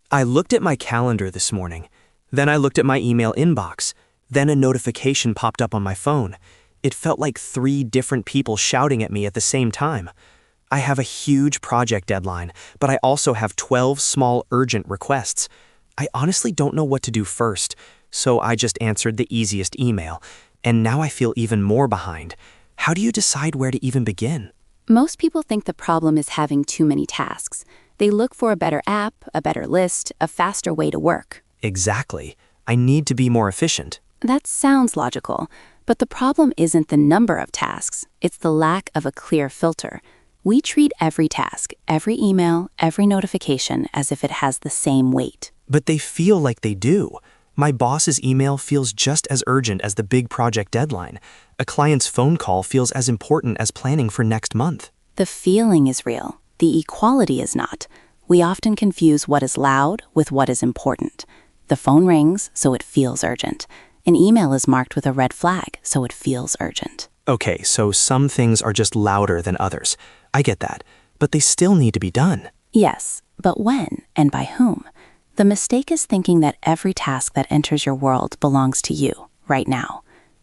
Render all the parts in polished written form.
I looked at my calendar this morning. Then I looked at my email inbox. Then a notification popped up on my phone. It felt like 3 different people shouting at me at the same time. I have a huge project deadline, but I also have 12 small urgent requests. I honestly don't know what to do first, so I just answered the easiest email. And now I feel even more behind. How do you decide where to even begin? Most people think the problem is having too many tasks. They look for a better app, a better list, a faster way to work. Exactly. I need to be more efficient. That sounds logical, but the problem isn't the number of tasks. It's the lack of a clear filter. We treat every task, every email, every notification as if it has the same weight. But they feel like they do. My boss's email feels just as urgent as the big project deadline. A client's phone call feels as important as planning for next month. The feeling is real. The equality is not. We often confuse what is loud with what is important. The phone rings, so it feels urgent. An email is marked with a red flag, so it feels urgent. Okay, so some things are just louder than others. I get that, but they still need to be done. Yes, but when and by whom? The mistake is thinking that every task that enters your world belongs to you, right now.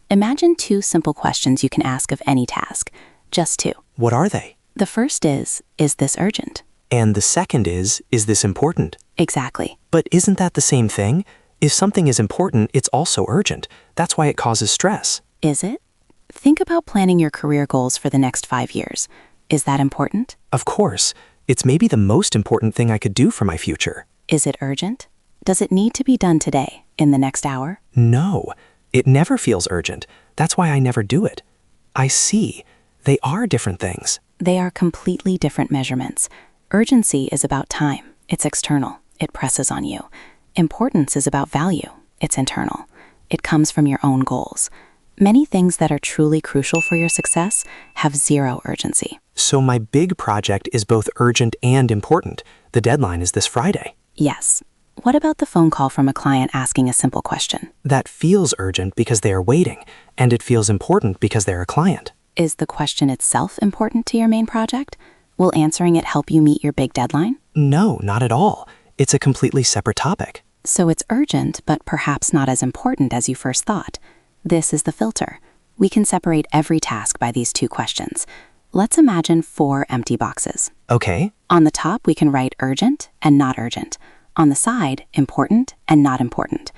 Imagine 2 simple questions you can ask of any task. Just 2. What are they? The first is this urgent? And the second is this important? Exactly. But isn't that the same thing? If something is important, it's also urgent. That's why it causes stress. Is it? Think about planning your career goals for the next 5 years. Is that important? Of course. It's maybe the most important thing I could do for my future. Is it urgent? Does it need to be done today, in the next hour? No, it never feels urgent. That's why I never do it. I see. They are different things. They are completely different measurements. Urgency is about time. It's external. It presses on you. Importance is about value. It's internal. It comes from your own goals. Many things that are truly crucial for your success have 0 urgency. So my big project is both urgent and important. The deadline is this Friday. Yes. What about the phone call from a client asking a simple question? That feels urgent because they are waiting, and it feels important because they're a client. Is the question itself important to your main project? Will answering it help you meet your big deadline? No, not at all. It's a completely separate topic. So it's urgent, but perhaps not as important as you first thought. This is the filter. We can separate every task by these 2 questions. Let's imagine 4 empty boxes. Okay. On the top, we can write urgent and not urgent. On the side, important and not important.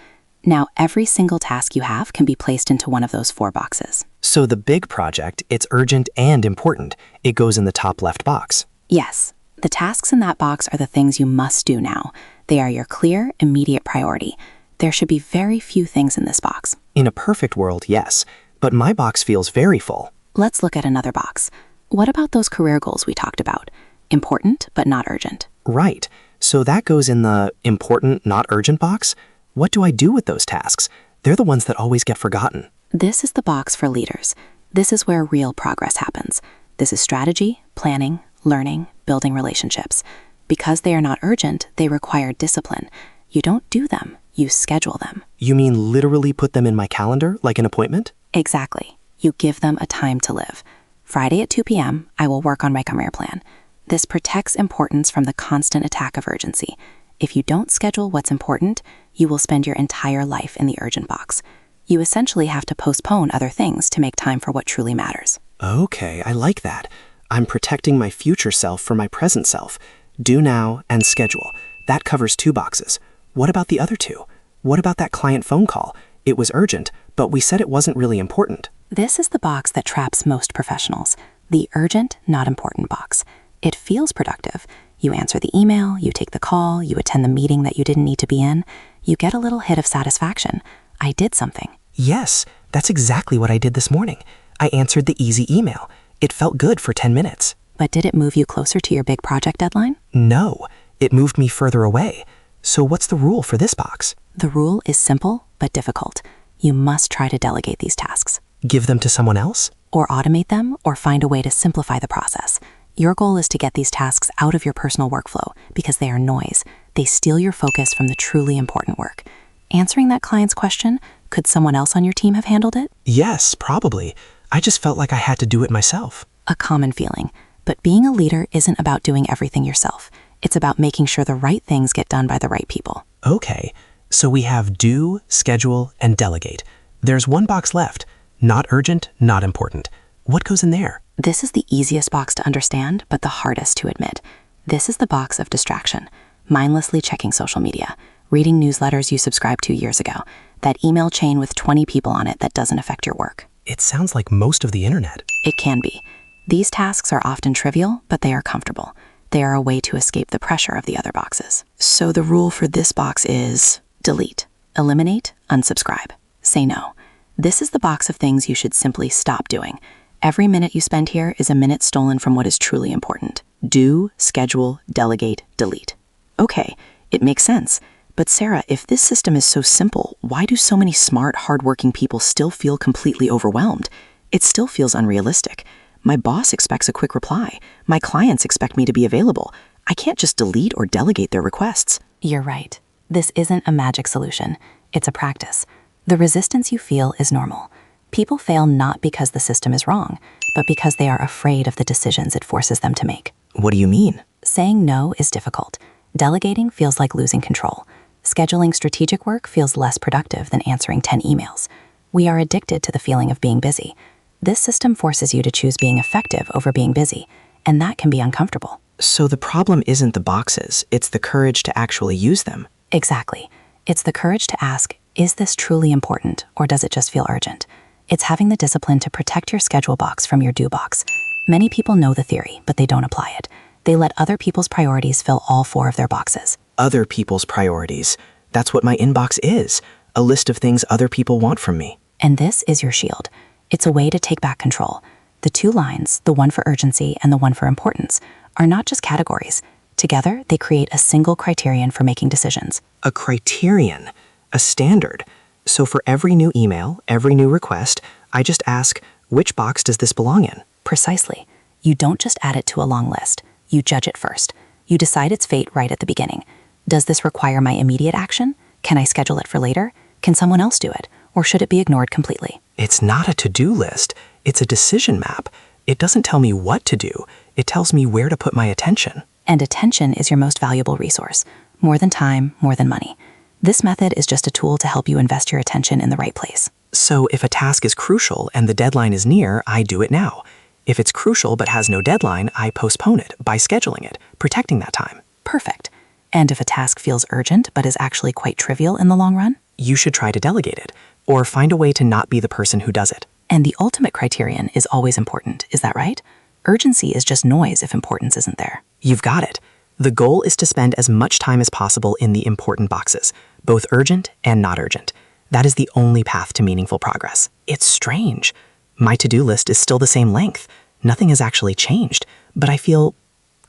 Now, every single task you have can be placed into one of those 4 boxes. So the big project, it's urgent and important. It goes in the top left box. Yes. The tasks in that box are the things you must do now. They are your clear, immediate priority. There should be very few things in this box. In a perfect world, yes. But my box feels very full. Let's look at another box. What about those career goals we talked about? Important, but not urgent. Right. So that goes in the important, not urgent box? What do I do with those tasks? They're the ones that always get forgotten. This is the box for leaders. This is where real progress happens. This is strategy, planning, learning, building relationships. Because they are not urgent, they require discipline. You don't do them, you schedule them. You mean literally put them in my calendar, like an appointment? Exactly. You give them a time to live. Friday at 2 p.m., I will work on my career plan. This protects importance from the constant attack of urgency. If you don't schedule what's important, you will spend your entire life in the urgent box. You essentially have to postpone other things to make time for what truly matters. Okay, I like that. I'm protecting my future self from my present self. Do now and schedule. That covers 2 boxes. What about the other 2? What about that client phone call? It was urgent, but we said it wasn't really important. This is the box that traps most professionals, the urgent, not important box. It feels productive. You answer the email, you take the call, you attend the meeting that you didn't need to be in. You get a little hit of satisfaction. I did something. Yes, that's exactly what I did this morning. I answered the easy email. It felt good for 10 minutes. But did it move you closer to your big project deadline? No, it moved me further away. So what's the rule for this box? The rule is simple but difficult. You must try to delegate these tasks. Give them to someone else? Or automate them, or find a way to simplify the process. Your goal is to get these tasks out of your personal workflow because they are noise. They steal your focus from the truly important work. Answering that client's question, could someone else on your team have handled it? Yes, probably. I just felt like I had to do it myself. A common feeling. But being a leader isn't about doing everything yourself. It's about making sure the right things get done by the right people. Okay, so we have do, schedule, and delegate. There's one box left. Not urgent, not important. What goes in there? This is the easiest box to understand, but the hardest to admit. This is the box of distraction. Mindlessly checking social media, reading newsletters you subscribed to years ago, that email chain with 20 people on it that doesn't affect your work. It sounds like most of the internet. It can be. These tasks are often trivial, but they are comfortable. They are a way to escape the pressure of the other boxes. So the rule for this box is delete, eliminate, unsubscribe, say no. This is the box of things you should simply stop doing. Every minute you spend here is a minute stolen from what is truly important. Do, schedule, delegate, delete. Okay, it makes sense. But Sarah, if this system is so simple, why do so many smart, hardworking people still feel completely overwhelmed? It still feels unrealistic. My boss expects a quick reply. My clients expect me to be available. I can't just delete or delegate their requests. You're right. This isn't a magic solution. It's a practice. The resistance you feel is normal. People fail not because the system is wrong, but because they are afraid of the decisions it forces them to make. What do you mean? Saying no is difficult. Delegating feels like losing control. Scheduling strategic work feels less productive than answering 10 emails. We are addicted to the feeling of being busy. This system forces you to choose being effective over being busy, and that can be uncomfortable. So the problem isn't the boxes, it's the courage to actually use them. Exactly. It's the courage to ask, is this truly important, or does it just feel urgent? It's having the discipline to protect your schedule box from your do box. Many people know the theory, but they don't apply it. They let other people's priorities fill all 4 of their boxes. Other people's priorities. That's what my inbox is. A list of things other people want from me. And this is your shield. It's a way to take back control. The 2 lines, the one for urgency and the one for importance, are not just categories. Together, they create a single criterion for making decisions. A criterion. A standard. So for every new email, every new request, I just ask, which box does this belong in? Precisely. You don't just add it to a long list. You judge it first. You decide its fate right at the beginning. Does this require my immediate action? Can I schedule it for later? Can someone else do it? Or should it be ignored completely? It's not a to-do list. It's a decision map. It doesn't tell me what to do. It tells me where to put my attention. And attention is your most valuable resource. More than time, more than money. This method is just a tool to help you invest your attention in the right place. So if a task is crucial and the deadline is near, I do it now. If it's crucial but has no deadline, I postpone it by scheduling it, protecting that time. Perfect. And if a task feels urgent but is actually quite trivial in the long run? You should try to delegate it, or find a way to not be the person who does it. And the ultimate criterion is always important, is that right? Urgency is just noise if importance isn't there. You've got it. The goal is to spend as much time as possible in the important boxes, both urgent and not urgent. That is the only path to meaningful progress. It's strange. My to-do list is still the same length. Nothing has actually changed, but I feel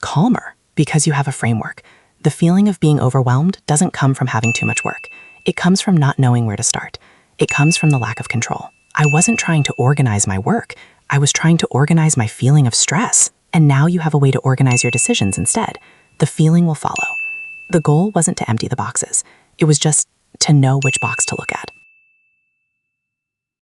calmer because you have a framework. The feeling of being overwhelmed doesn't come from having too much work. It comes from not knowing where to start. It comes from the lack of control. I wasn't trying to organize my work. I was trying to organize my feeling of stress. And now you have a way to organize your decisions instead. The feeling will follow. The goal wasn't to empty the boxes. It was just to know which box to look at.